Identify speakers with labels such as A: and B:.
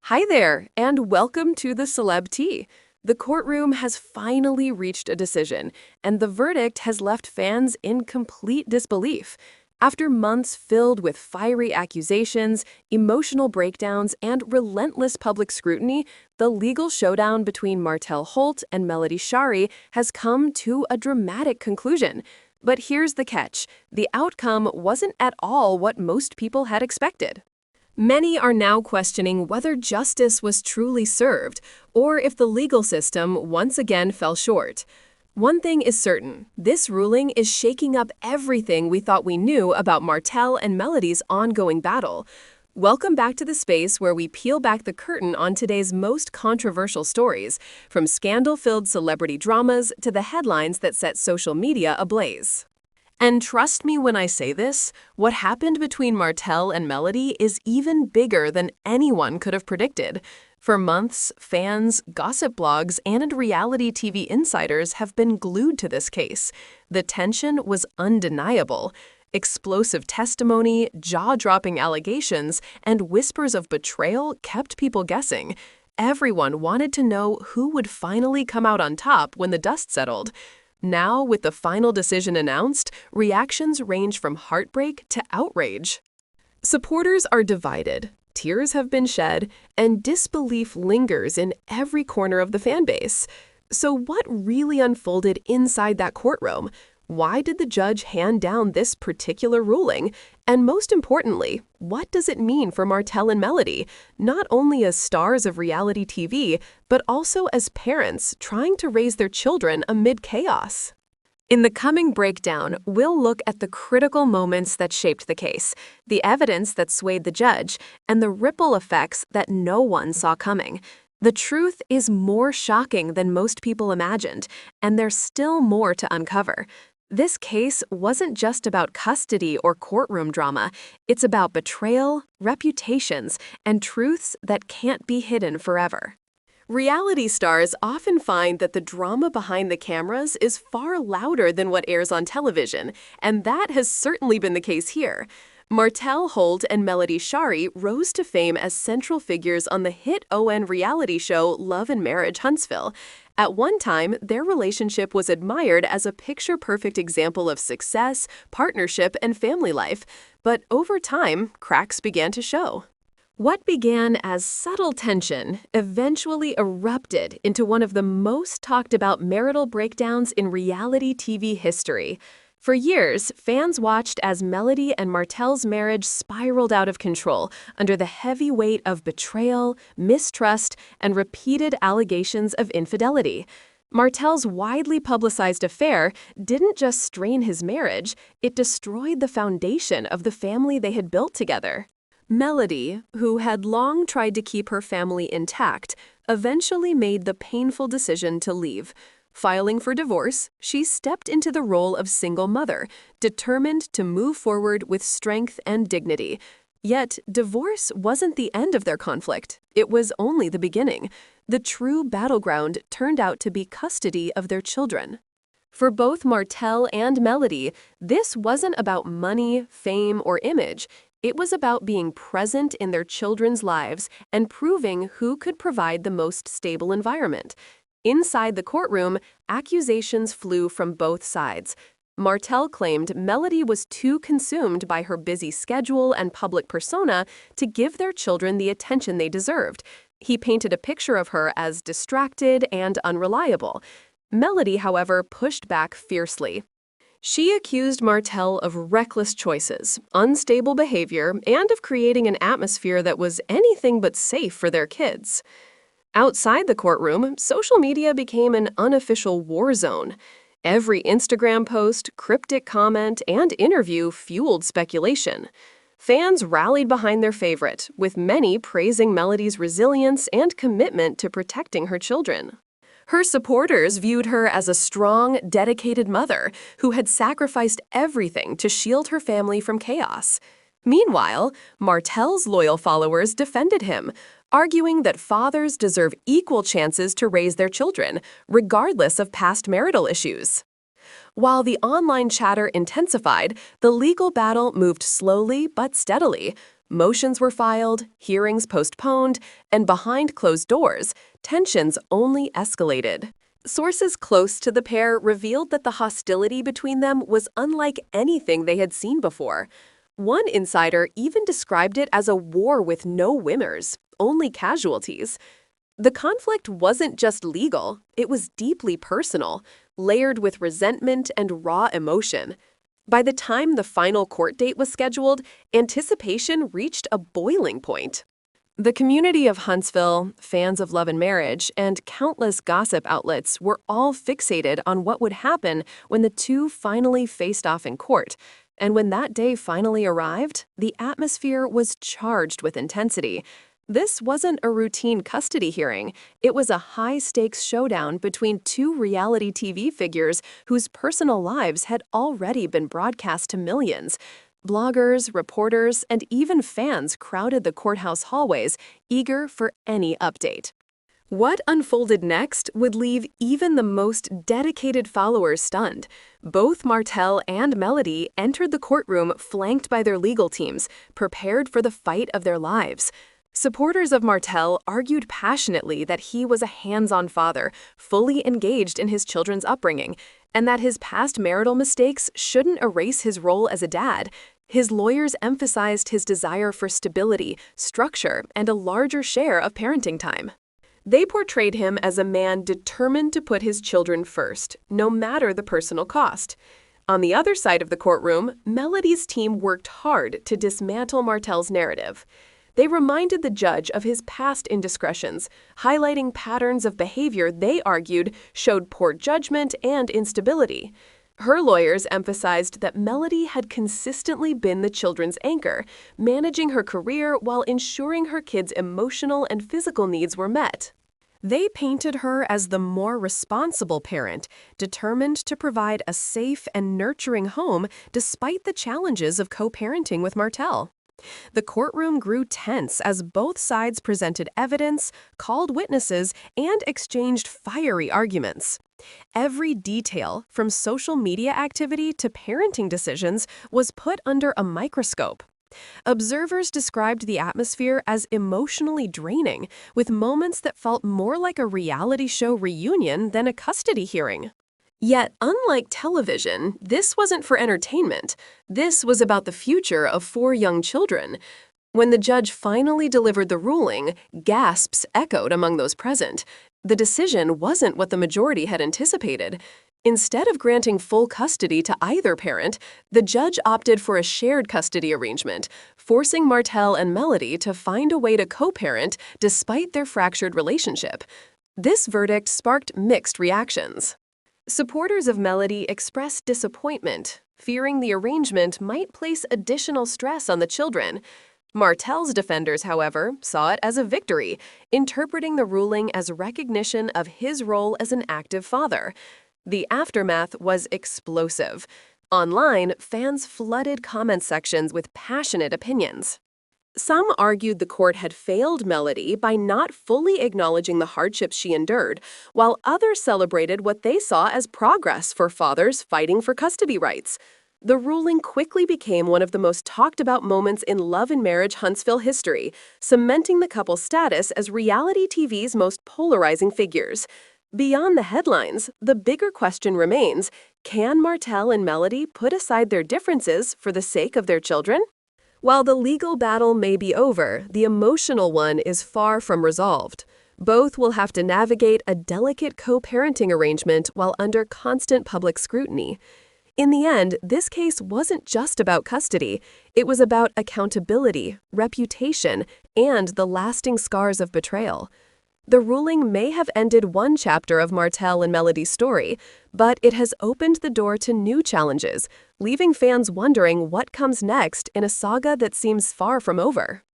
A: Hi there, and welcome to the Celeb Tea. The courtroom has finally reached a decision, and the verdict has left fans in complete disbelief. After months filled with fiery accusations, emotional breakdowns, and relentless public scrutiny, the legal showdown between Martell Holt and Melody Shari has come to a dramatic conclusion. But here's the catch: the outcome wasn't at all what most people had expected. Many are now questioning whether justice was truly served, or if the legal system once again fell short. One thing is certain: this ruling is shaking up everything we thought we knew about Martell and Melody's ongoing battle. Welcome back to the space where we peel back the curtain on today's most controversial stories, from scandal-filled celebrity dramas to the headlines that set social media ablaze. And trust me when I say this, what happened between Martell and Melody is even bigger than anyone could have predicted. For months, fans, gossip blogs, and reality TV insiders have been glued to this case. The tension was undeniable. Explosive testimony, jaw-dropping allegations, and whispers of betrayal kept people guessing. Everyone wanted to know who would finally come out on top when the dust settled. Now, with the final decision announced, reactions range from heartbreak to outrage. Supporters are divided, tears have been shed, and disbelief lingers in every corner of the fan base. So what really unfolded inside that courtroom? Why did the judge hand down this particular ruling? And most importantly, what does it mean for Martell and Melody, not only as stars of reality TV, but also as parents trying to raise their children amid chaos? In the coming breakdown, we'll look at the critical moments that shaped the case, the evidence that swayed the judge, and the ripple effects that no one saw coming. The truth is more shocking than most people imagined, and there's still more to uncover. This case wasn't just about custody or courtroom drama. It's about betrayal, reputations, and truths that can't be hidden forever. Reality stars often find that the drama behind the cameras is far louder than what airs on television, and that has certainly been the case here. Martell Holt and Melody Shari rose to fame as central figures on the hit ON reality show Love and Marriage Huntsville. At one time, their relationship was admired as a picture-perfect example of success, partnership, and family life. But over time, cracks began to show. What began as subtle tension eventually erupted into one of the most talked about marital breakdowns in reality TV history. For years, fans watched as Melody and Martell's marriage spiraled out of control under the heavy weight of betrayal, mistrust, and repeated allegations of infidelity. Martell's widely publicized affair didn't just strain his marriage, it destroyed the foundation of the family they had built together. Melody, who had long tried to keep her family intact, eventually made the painful decision to leave. Filing for divorce, she stepped into the role of single mother, determined to move forward with strength and dignity. Yet, divorce wasn't the end of their conflict. It was only the beginning. The true battleground turned out to be custody of their children. For both Martell and Melody, this wasn't about money, fame, or image. It was about being present in their children's lives and proving who could provide the most stable environment. Inside the courtroom, accusations flew from both sides. Martell claimed Melody was too consumed by her busy schedule and public persona to give their children the attention they deserved. He painted a picture of her as distracted and unreliable. Melody, however, pushed back fiercely. She accused Martell of reckless choices, unstable behavior, and of creating an atmosphere that was anything but safe for their kids. Outside the courtroom, social media became an unofficial war zone. Every Instagram post, cryptic comment, and interview fueled speculation. Fans rallied behind their favorite, with many praising Melody's resilience and commitment to protecting her children. Her supporters viewed her as a strong, dedicated mother who had sacrificed everything to shield her family from chaos. Meanwhile, Martell's loyal followers defended him, arguing that fathers deserve equal chances to raise their children, regardless of past marital issues. While the online chatter intensified, the legal battle moved slowly but steadily. Motions were filed, hearings postponed, and behind closed doors, tensions only escalated. Sources close to the pair revealed that the hostility between them was unlike anything they had seen before. One insider even described it as a war with no winners, only casualties. The conflict wasn't just legal, it was deeply personal, layered with resentment and raw emotion. By the time the final court date was scheduled, anticipation reached a boiling point. The community of Huntsville, fans of Love and Marriage, and countless gossip outlets were all fixated on what would happen when the two finally faced off in court. And when that day finally arrived, the atmosphere was charged with intensity. This wasn't a routine custody hearing. It was a high-stakes showdown between two reality TV figures whose personal lives had already been broadcast to millions. Bloggers, reporters, and even fans crowded the courthouse hallways, eager for any update. What unfolded next would leave even the most dedicated followers stunned. Both Martell and Melody entered the courtroom flanked by their legal teams, prepared for the fight of their lives. Supporters of Martell argued passionately that he was a hands-on father, fully engaged in his children's upbringing, and that his past marital mistakes shouldn't erase his role as a dad. His lawyers emphasized his desire for stability, structure, and a larger share of parenting time. They portrayed him as a man determined to put his children first, no matter the personal cost. On the other side of the courtroom, Melody's team worked hard to dismantle Martell's narrative. They reminded the judge of his past indiscretions, highlighting patterns of behavior they argued showed poor judgment and instability. Her lawyers emphasized that Melody had consistently been the children's anchor, managing her career while ensuring her kids' emotional and physical needs were met. They painted her as the more responsible parent, determined to provide a safe and nurturing home despite the challenges of co-parenting with Martell. The courtroom grew tense as both sides presented evidence, called witnesses, and exchanged fiery arguments. Every detail, from social media activity to parenting decisions, was put under a microscope. Observers described the atmosphere as emotionally draining, with moments that felt more like a reality show reunion than a custody hearing. Yet, unlike television, this wasn't for entertainment. This was about the future of 4 young children. When the judge finally delivered the ruling, gasps echoed among those present. The decision wasn't what the majority had anticipated. Instead of granting full custody to either parent, the judge opted for a shared custody arrangement, forcing Martell and Melody to find a way to co-parent despite their fractured relationship. This verdict sparked mixed reactions. Supporters of Melody expressed disappointment, fearing the arrangement might place additional stress on the children. Martell's defenders, however, saw it as a victory, interpreting the ruling as recognition of his role as an active father. The aftermath was explosive. Online, fans flooded comment sections with passionate opinions. Some argued the court had failed Melody by not fully acknowledging the hardships she endured, while others celebrated what they saw as progress for fathers fighting for custody rights. The ruling quickly became one of the most talked about moments in Love and Marriage Huntsville history, cementing the couple's status as reality TV's most polarizing figures. Beyond the headlines, the bigger question remains, can Martell and Melody put aside their differences for the sake of their children? While the legal battle may be over, the emotional one is far from resolved. Both will have to navigate a delicate co-parenting arrangement while under constant public scrutiny. In the end, this case wasn't just about custody. It was about accountability, reputation, and the lasting scars of betrayal. The ruling may have ended one chapter of Martell and Melody's story, but it has opened the door to new challenges, leaving fans wondering what comes next in a saga that seems far from over.